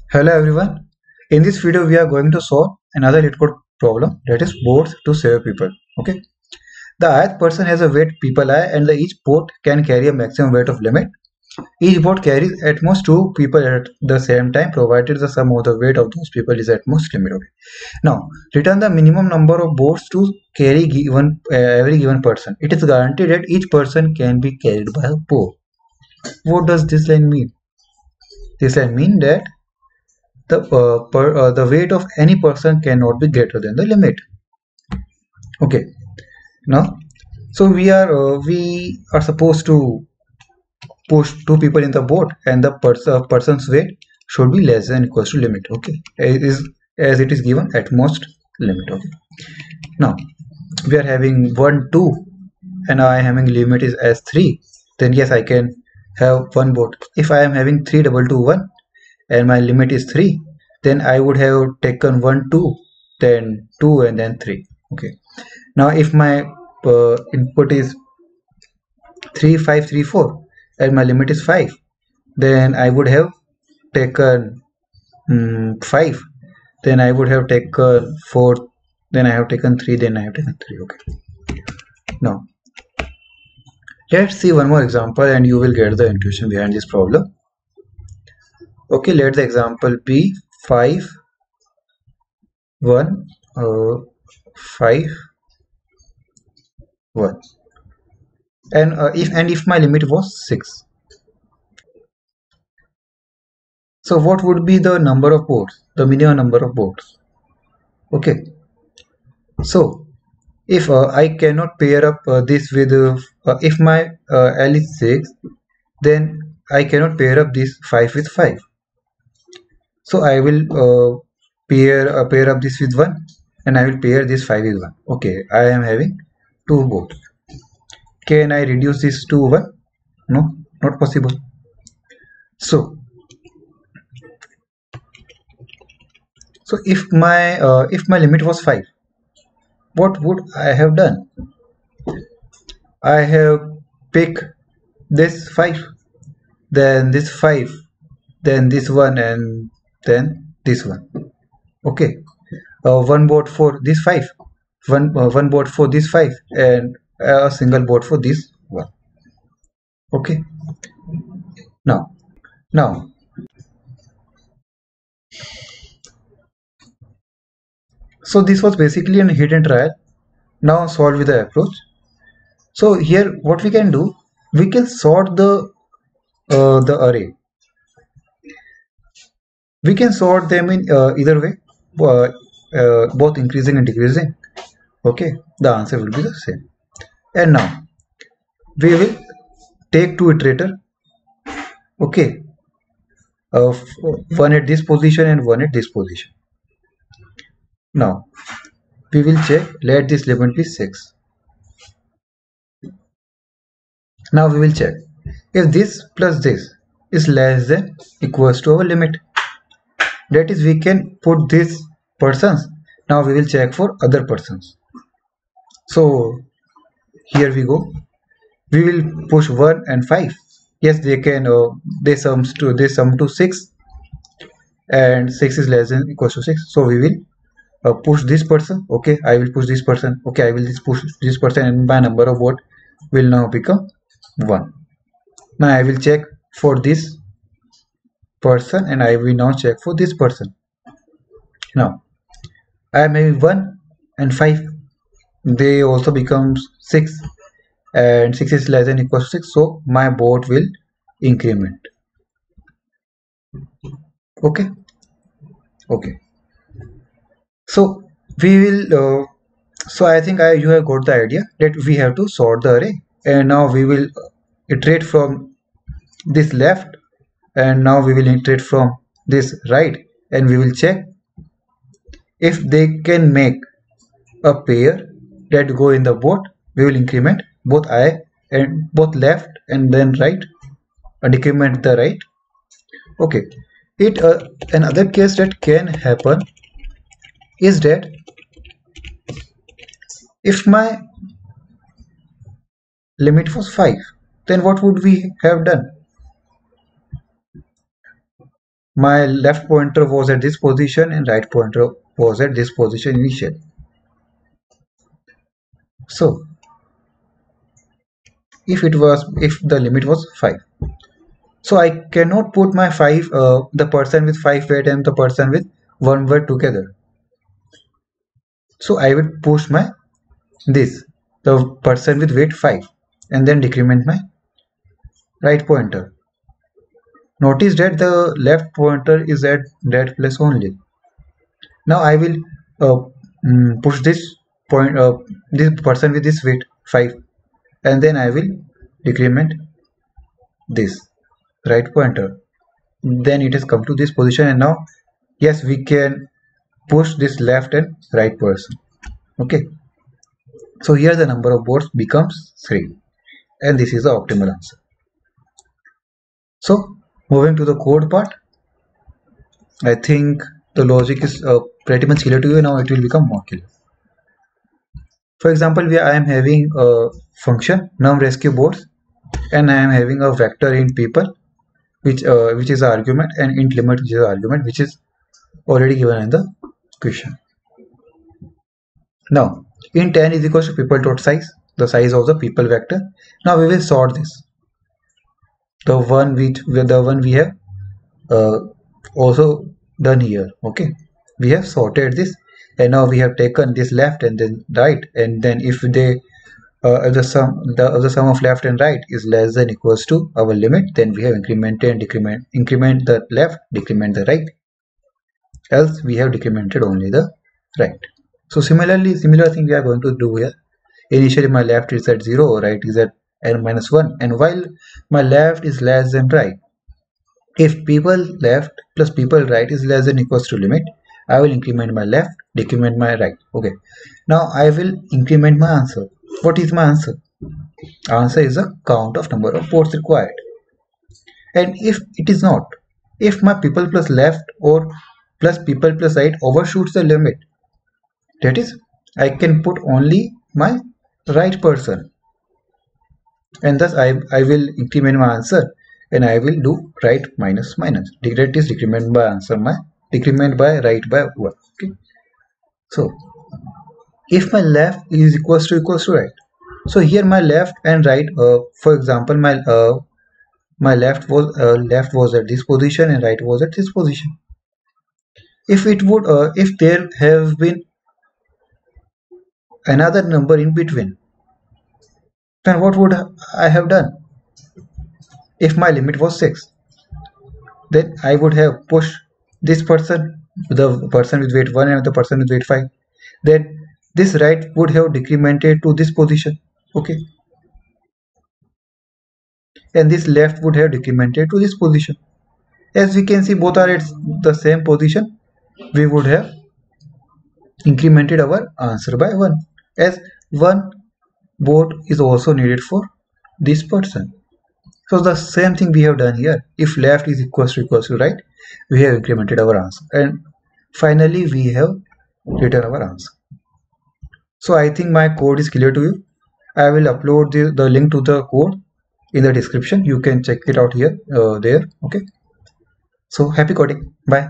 Hello everyone. In this video we are going to solve another LeetCode problem, that is boats to save people. Okay. The ith person has a weight people I and each boat can carry a maximum weight of limit. Each boat carries at most two people at the same time provided the sum of the weight of those people is at most limit. Okay. Now return the minimum number of boats to carry given every given person. It is guaranteed that each person can be carried by a boat. What does this line mean? This line mean that the weight of any person cannot be greater than the limit. Okay. Now so we are supposed to push two people in the boat, and the person's weight should be less than equals to limit. Okay, it is as it is given at most limit. Okay. Now we are having 1 2 and I am having limit is as 3. Then yes, I can have one boat. If I am having 3 double 2 1 and my limit is 3, then I would have taken 1 2, then 2 and then 3. Okay. Now if my input is 3 5 3 4 and my limit is 5, then I would have taken 5, then I would have taken 4, then I have taken 3, then I have taken 3. Okay. Now let's see one more example and you will get the intuition behind this problem. Okay, let the example be 5 1 5 1, and if my limit was 6. So what would be the number of boards, the minimum number of boards? Okay, so if I cannot pair up this with if my L is 6, then I cannot pair up this 5 with 5. So I will pair up this with 1 and I will pair this 5 with 1. Okay, I am having 2 boards. Can I reduce this to 1? No, not possible. So if my limit was 5, what would I have done? I have picked this 5, then this 5, then this one, and then this one. Okay, one board for this 5, one board for this 5, and a single board for this one. Okay. Now so this was basically a hit and trial. Now solve with the approach. So here what we can do, we can sort the array. We can sort them in either way, uh, both increasing and decreasing. Okay, the answer will be the same. And now we will take two iterator. Okay, one at this position and one at this position. Now we will check, let this limit be 6. Now we will check if this plus this is less than equals to our limit, that is we can put this persons. Now we will check for other persons. So here we go, we will push 1 and 5. Yes, they can they sum to 6, and 6 is less than equals to 6, so we will push this person. Okay, I will push this person. Okay, I will just push this person, and my number of vote will now become 1. Now I will check for this person and I will now check for this person. Now I am having 1 and 5, they also becomes 6, and 6 is less than equals to 6, so my board will increment. Okay. Okay, so we will so I think you have got the idea that we have to sort the array, and now we will iterate from this left, and now we will iterate from this right, and we will check if they can make a pair that go in the board. We will increment both I and both left and then right, and decrement the right. Okay, it another case that can happen is that if my limit was 5, then what would we have done? my left pointer was at this position and right pointer was at this position initially. So if the limit was 5, so I cannot put my 5 the person with 5 weight and the person with 1 weight together. So I will push my the person with weight 5 and then decrement my right pointer. Notice that the left pointer is at that place only. Now I will push this person with this weight 5 and then I will decrement this right pointer. Then it has come to this position, and now yes, we can push this left and right person. Okay, so here the number of boards becomes 3 and this is the optimal answer. So moving to the code part, I think the logic is pretty much clear to you. Now it will become more clear. For example, I am having a function num rescue boards and I am having a vector in people which is the argument, and int limit which is the argument, which is already given in the question. Now int n is equals to people dot size, the size of the people vector. Now we will sort this. The one we have also done here. Okay, we have sorted this, and now we have taken this left and then right, and then if the sum of left and right is less than equals to our limit, then we have incremented and increment the left, decrement the right, else we have decremented only the right. So similar thing we are going to do here. Initially my left is at 0, right is at n minus 1, and while my left is less than right, if people left plus people right is less than equals to limit, I will increment my left, decrement my right. Okay, now I will increment my answer. What is my answer? Answer is a count of number of boards required. And if it is not, if my people plus left or plus people plus right overshoots the limit, that is, I can put only my right person, and thus I will increment my answer and I will do right minus minus. That is decrement by answer, my decrement by right by 1. Okay, so if my left is equals to right, so here my left and right, for example, my left was at this position and right was at this position. If there have been another number in between, then what would I have done? If my limit was 6, then I would have pushed this person, the person with weight 1 and the person with weight 5. Then this right would have decremented to this position. Okay, and this left would have decremented to this position. As we can see, both are at the same position. We would have incremented our answer by 1, as 1 board is also needed for this person. So the same thing we have done here. If left is equals to right, we have incremented our answer, and finally we have written our answer. So I think my code is clear to you. I will upload the link to the code in the description. You can check it out here, there. Okay. So happy coding. Bye.